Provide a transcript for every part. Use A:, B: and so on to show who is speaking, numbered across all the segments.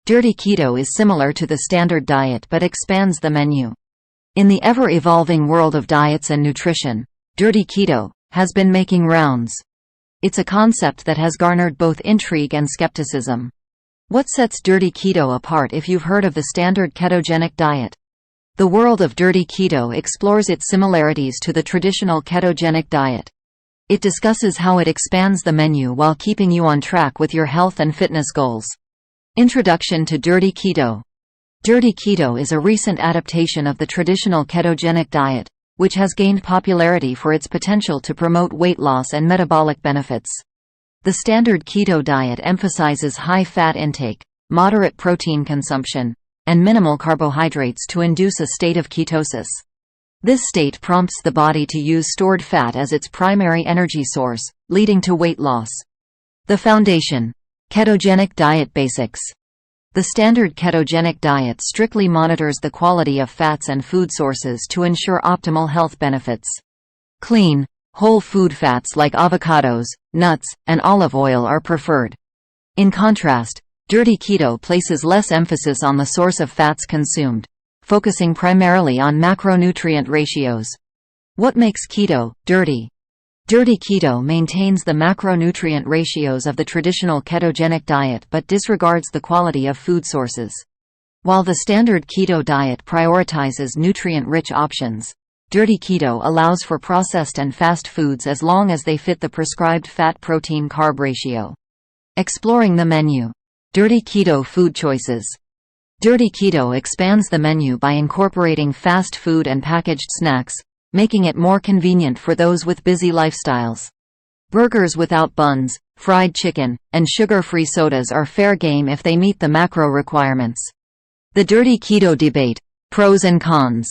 A: Dirty Keto is similar to the standard diet but expands the menu. In the ever-evolving world of diets and nutrition, Dirty Keto has been making rounds. It's a concept that has garnered both intrigue and skepticism. What sets Dirty Keto apart if you've heard of the standard ketogenic diet? The world of Dirty Keto explores its similarities to the traditional ketogenic diet. It discusses how it expands the menu while keeping you on track with your health and fitness goals. Introduction to Dirty Keto. Dirty Keto is a recent adaptation of the traditional ketogenic diet, which has gained popularity for its potential to promote weight loss and metabolic benefits. The standard keto diet emphasizes high fat intake, moderate protein consumption, and minimal carbohydrates to induce a state of ketosis. This state prompts the body to use stored fat as its primary energy source, leading to weight loss. The foundation. Ketogenic diet basics. The standard ketogenic diet strictly monitors the quality of fats and food sources to ensure optimal health benefits. Clean, whole food fats like avocados, nuts, and olive oil are preferred. In contrast, Dirty Keto places less emphasis on the source of fats consumed, focusing primarily on macronutrient ratios. What makes keto dirty? Dirty Keto maintains the macronutrient ratios of the traditional ketogenic diet but disregards the quality of food sources. While the standard keto diet prioritizes nutrient-rich options, Dirty Keto allows for processed and fast foods as long as they fit the prescribed fat-protein-carb ratio. Exploring the menu. Dirty Keto food choices. Dirty Keto expands the menu by incorporating fast food and packaged snacks, making it more convenient for those with busy lifestyles. Burgers without buns, fried chicken, and sugar-free sodas are fair game if they meet the macro requirements. The Dirty Keto debate. Pros and cons.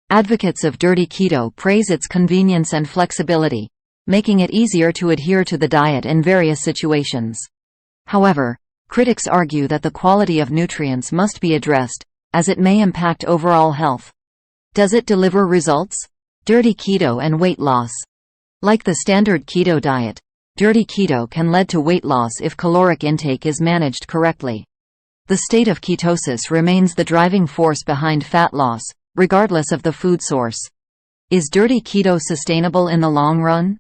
A: Advocates of Dirty Keto praise its convenience and flexibility, making it easier to adhere to the diet in various situations. However, critics argue that the quality of nutrients must be addressed, as it may impact overall health. Does it deliver results? Dirty Keto and weight loss. Like the standard keto diet, Dirty Keto can lead to weight loss if caloric intake is managed correctly. The state of ketosis remains the driving force behind fat loss, regardless of the food source. Is Dirty Keto sustainable in the long run?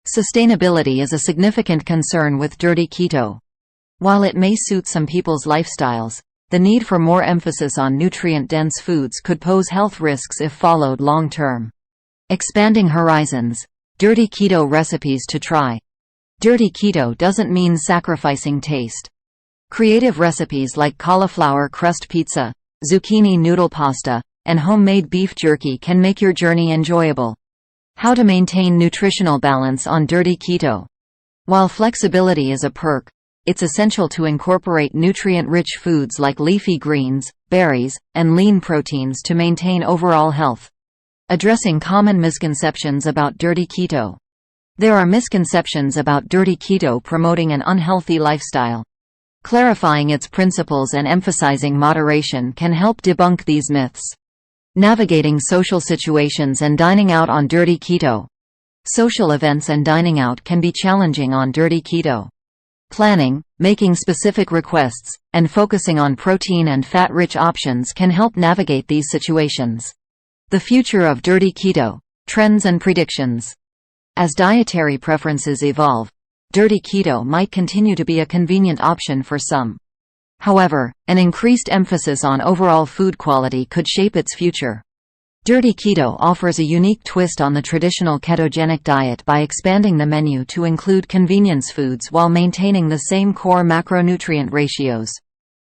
A: Sustainability is a significant concern with Dirty Keto. While it may suit some people's lifestyles, the need for more emphasis on nutrient-dense foods could pose health risks if followed long-term. Expanding horizons. Dirty Keto recipes to try. Dirty Keto doesn't mean sacrificing taste. Creative recipes like cauliflower crust pizza, zucchini noodle pasta, and homemade beef jerky can make your journey enjoyable. How to maintain nutritional balance on Dirty Keto. While flexibility is a perk, it's essential to incorporate nutrient-rich foods like leafy greens, berries, and lean proteins to maintain overall health. Addressing common misconceptions about Dirty Keto. There are misconceptions about Dirty Keto promoting an unhealthy lifestyle. Clarifying its principles and emphasizing moderation can help debunk these myths. Navigating social situations and dining out on Dirty Keto. Social events and dining out can be challenging on Dirty Keto. Planning, making specific requests, and focusing on protein and fat-rich options can help navigate these situations. The future of Dirty Keto. Trends and predictions. As dietary preferences evolve, Dirty Keto might continue to be a convenient option for some. However, an increased emphasis on overall food quality could shape its future. Dirty Keto offers a unique twist on the traditional ketogenic diet by expanding the menu to include convenience foods while maintaining the same core macronutrient ratios.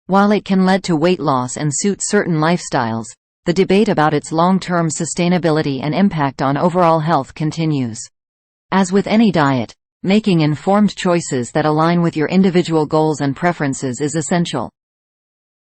A: While it can lead to weight loss and suit certain lifestyles, the debate about its long-term sustainability and impact on overall health continues. As with any diet, making informed choices that align with your individual goals and preferences is essential.